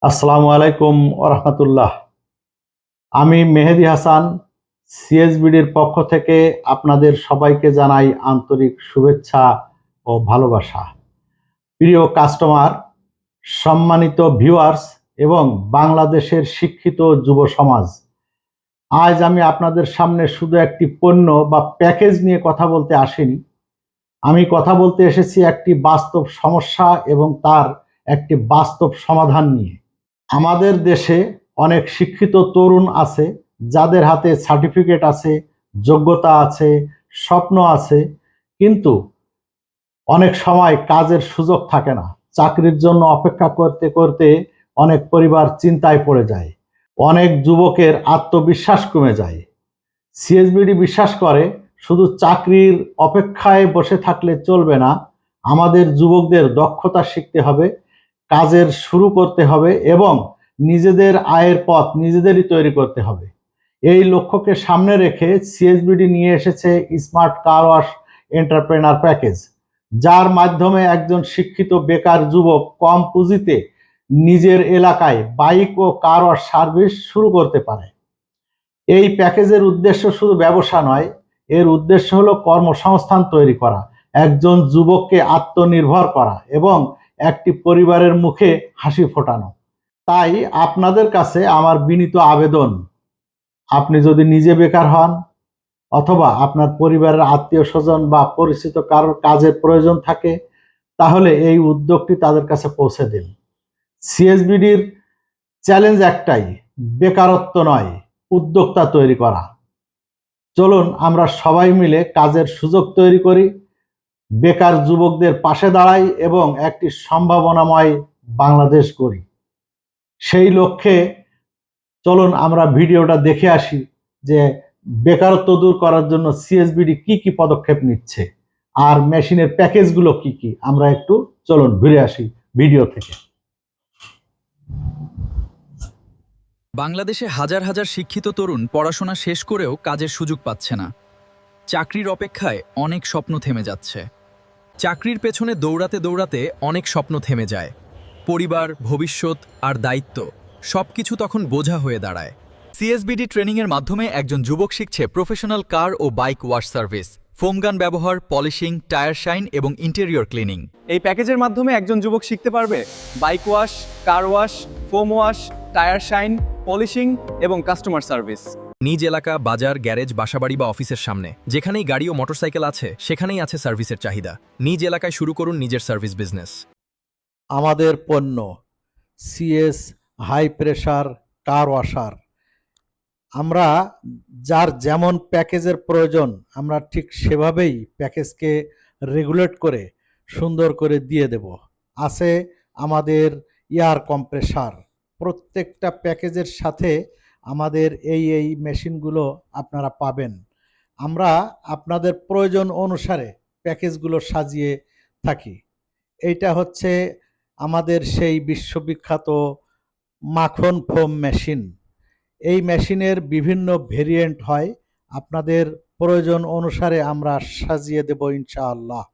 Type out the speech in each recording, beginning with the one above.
আসসালামু আলাইকুম ওরহমতুল্লাহ। আমি মেহেদী হাসান, সিএসবিডির পক্ষ থেকে আপনাদের সবাইকে জানাই আন্তরিক শুভেচ্ছা ও ভালোবাসা। প্রিয় কাস্টমার, সম্মানিত ভিউয়ার্স এবং বাংলাদেশের শিক্ষিত যুব সমাজ, আজ আমি আপনাদের সামনে শুধু একটি পণ্য বা প্যাকেজ নিয়ে কথা বলতে আসিনি। আমি কথা বলতে এসেছি একটি বাস্তব সমস্যা এবং তার একটি বাস্তব সমাধান নিয়ে। আমাদের দেশে অনেক শিক্ষিত তরুণ আছে যাদের হাতে সার্টিফিকেট আছে, যোগ্যতা আছে, স্বপ্ন আছে, কিন্তু অনেক সময় কাজের সুযোগ থাকে না। চাকরির জন্য অপেক্ষা করতে করতে অনেক পরিবার চিন্তায় পড়ে যায়। অনেক যুবকের আত্মবিশ্বাস কমে যায়। সিএসবিডি বিশ্বাস করে শুধু চাকরির অপেক্ষায় বসে থাকলে চলবে না, আমাদের যুবকদের দক্ষতা শিখতে হবে, কাজের শুরু করতে হবে এবং নিজেদের আয়ের পথ নিজেদেরই তৈরি করতে হবে। এই লক্ষ্যকে সামনে রেখে সিএসবিডি নিয়ে এসেছে smart car wash entrepreneur package, যার মাধ্যমে একজন শিক্ষিত বেকার যুবক কম পুঁজিতে নিজের এলাকায় বাইক ও কার ওয়াশ সার্ভিস শুরু করতে পারে। এই প্যাকেজের উদ্দেশ্য শুধু ব্যবসা নয়, এর উদ্দেশ্য হলো কর্মসংস্থান তৈরি করা, একজন যুবককে আত্মনির্ভর করা এবং একটি পরিবারের মুখে হাসি ফোটানো। তাই আপনাদের কাছে আমার বিনীত আবেদন, আপনি যদি নিজে বেকার হন অথবা আপনার পরিবারের আত্মীয় স্বজন বা পরিচিত কারোর কাজের প্রয়োজন থাকে, তাহলে এই উদ্যোগটি তাদের কাছে পৌঁছে দিন। সিএসবিডির চ্যালেঞ্জ একটাই, বেকারত্ব নয়, উদ্যোক্তা তৈরি করা। চলুন আমরা সবাই মিলে কাজের সুযোগ তৈরি করি, বেকার যুবকদের পাশে দাঁড়াই এবং একটি সম্ভাবনাময় বাংলাদেশ করি। সেই লক্ষ্যে চলুন আমরা ভিডিওটা দেখে আসি যে বেকারত্ব দূর করার জন্য সিএসবিডি কি কি পদক্ষেপ নিচ্ছে আর মেশিনের প্যাকেজগুলো কি কি। আমরা একটু চলুন ঘুরে আসি ভিডিও থেকে। বাংলাদেশে হাজার হাজার শিক্ষিত তরুণ পড়াশোনা শেষ করেও কাজের সুযোগ পাচ্ছে না। চাকরির অপেক্ষায় অনেক স্বপ্ন থেমে যাচ্ছে। চাকরির পেছনে দৌড়াতে দৌড়াতে অনেক স্বপ্ন থেমে যায়। পরিবার, ভবিষ্যৎ আর দায়িত্ব সবকিছু তখন বোঝা হয়ে দাঁড়ায়। সিএসবিডি ট্রেনিংয়ের মাধ্যমে একজন যুবক শিখছে প্রফেশনাল কার ও বাইক ওয়াশ সার্ভিস, ফোম গান ব্যবহার, পলিশিং, টায়ার শাইন এবং ইন্টেরিয়র ক্লিনিং। এই প্যাকেজের মাধ্যমে একজন যুবক শিখতে পারবে বাইক ওয়াশ, কার wash, foam wash, tyre shine, polishing এবং কাস্টমার সার্ভিস। নিজ এলাকা, বাজার, গ্যারেজ, বাসাবাড়ি বা অফিসের সামনে যেখানেই গাড়ি ও মোটরসাইকেল আছে সেখানেই আছে সার্ভিসের চাহিদা। নিজ এলাকায় শুরু করুন নিজের সার্ভিস বিজনেস। আমাদের পণ্য সিএস হাই প্রেসার কার ওয়াশার, আমরা যার যেমন প্যাকেজের প্রয়োজন আমরা ঠিক সেভাবেই প্যাকেজকে রেগুলেট করে সুন্দর করে দিয়ে দেব। আছে আমাদের এয়ার কম্প্রেসার, প্রত্যেকটা প্যাকেজের সাথে আমাদের এই মেশিনগুলো আপনারা পাবেন। আমরা আপনাদের প্রয়োজন অনুসারে প্যাকেজগুলো সাজিয়ে থাকি। এইটা হচ্ছে আমাদের সেই বিশ্ববিখ্যাত মাখন ফোম মেশিন। এই মেশিনের বিভিন্ন ভেরিয়েন্ট হয়, আপনাদের প্রয়োজন অনুসারে আমরা সাজিয়ে দেব ইনশাআল্লাহ।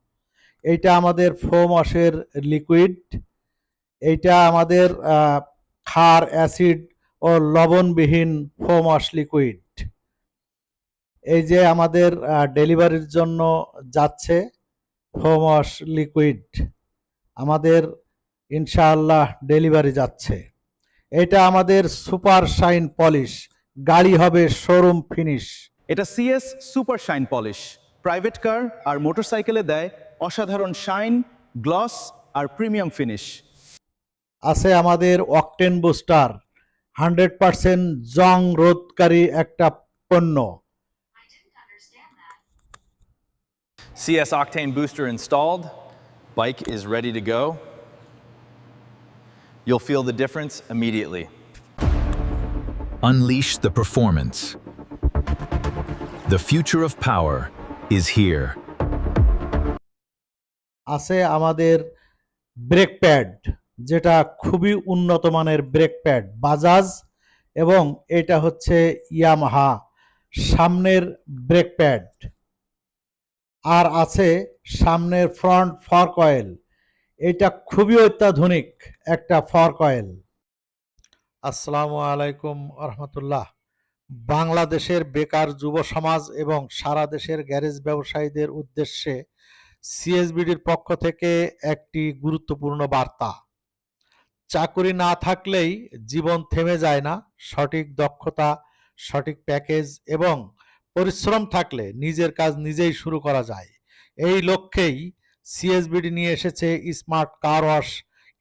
এইটা আমাদের ফোম ওয়াশের লিকুইড, এইটা আমাদের ক্ষার, অ্যাসিড ও লবণবিহীন ফোম ওয়াশ লিকুইড। এই যে আমাদের ডেলিভারির জন্য যাচ্ছে ফোম ওয়াশ লিকুইড, আমাদের ইনশাআল্লাহ ডেলিভারি যাচ্ছে। এটা আমাদের সুপার শাইন পলিশ, গাড়ি হবে শোরুম ফিনিশ। এটা CS super shine polish, private car আর মোটরসাইকেলে দেয় অসাধারণ শাইন, গ্লস আর প্রিমিয়াম ফিনিশ। আছে আমাদের অকটেন বুস্টার, 100% জং রোধকারী একটা পণ্য। CS Octane Booster installed. Bike is ready to go. You'll feel the difference immediately. Unleash the performance. The future of power is here. আছে আমাদের ব্রেক প্যাড, যেটা খুবই উন্নত মানের ব্রেক প্যাড, বাজাজ, এবং এটা হচ্ছে ইয়ামাহা সামনের ব্রেক প্যাড। আর আছে সামনের ফ্রন্ট ফর্ক অয়েল, এটা খুবই অত্যাধুনিক একটা ফর্ক অয়েল। আসসালামু আলাইকুম রহমতুল্লাহ। বাংলাদেশের বেকার যুব সমাজ এবং সারা দেশের গ্যারেজ ব্যবসায়ীদের উদ্দেশ্যে সিএসবিডির পক্ষ থেকে একটি গুরুত্বপূর্ণ বার্তা। চাকুরি না থাকলেই জীবন থেমে যায় না। সঠিক দক্ষতা, সঠিক প্যাকেজ এবং পরিশ্রম থাকলে নিজের কাজ নিজেই শুরু করা যায়। এই লক্ষ্যেই সিএসবিডি নিয়ে এসেছে smart car wash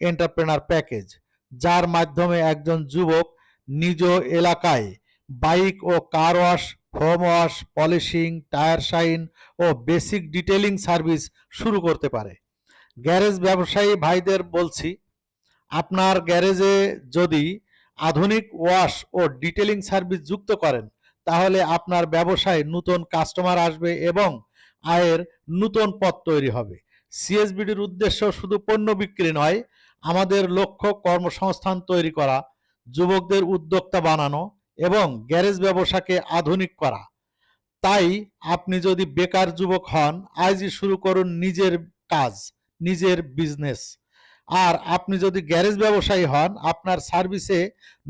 entrepreneur package, যার মাধ্যমে একজন যুবক নিজ এলাকায় বাইক ও car wash, foam wash, polishing, tyre shine ও বেসিক ডিটেইলিং সার্ভিস শুরু করতে পারে। গ্যারেজ ব্যবসায়ী ভাইদের বলছি, আপনার গ্যারেজে যদি আধুনিক ওয়াশ ও ডিটেইলিং সার্ভিস যুক্ত করেন, তাহলে আপনার ব্যবসায় নতুন কাস্টমার আসবে এবং আয়ের নতুন পথ তৈরি হবে। সিএসবিডির উদ্দেশ্য শুধু পণ্য বিক্রি নয়, আমাদের লক্ষ্য কর্মসংস্থান তৈরি করা, যুবকদের উদ্যোক্তা বানানো এবং গ্যারেজ ব্যবসাকে আধুনিক করা। তাই আপনি যদি বেকার যুবক হন, আজই শুরু করুন নিজের কাজ, নিজের বিজনেস। আর আপনি যদি গ্যারেজ ব্যবসায়ী হন, আপনার সার্ভিসে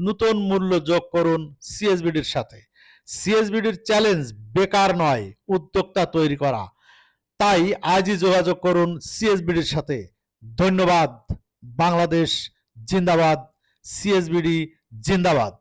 নতুন মূল্য যোগ করুন সিএসবিডির সাথে। সিএসবিডির চ্যালেঞ্জ বেকার নয়, উদ্যোক্তা তৈরি করা। তাই আজই যোগাযোগ করুন সিএসবিডির সাথে। ধন্যবাদ। বাংলাদেশ জিন্দাবাদ, সিএসবিডি জিন্দাবাদ।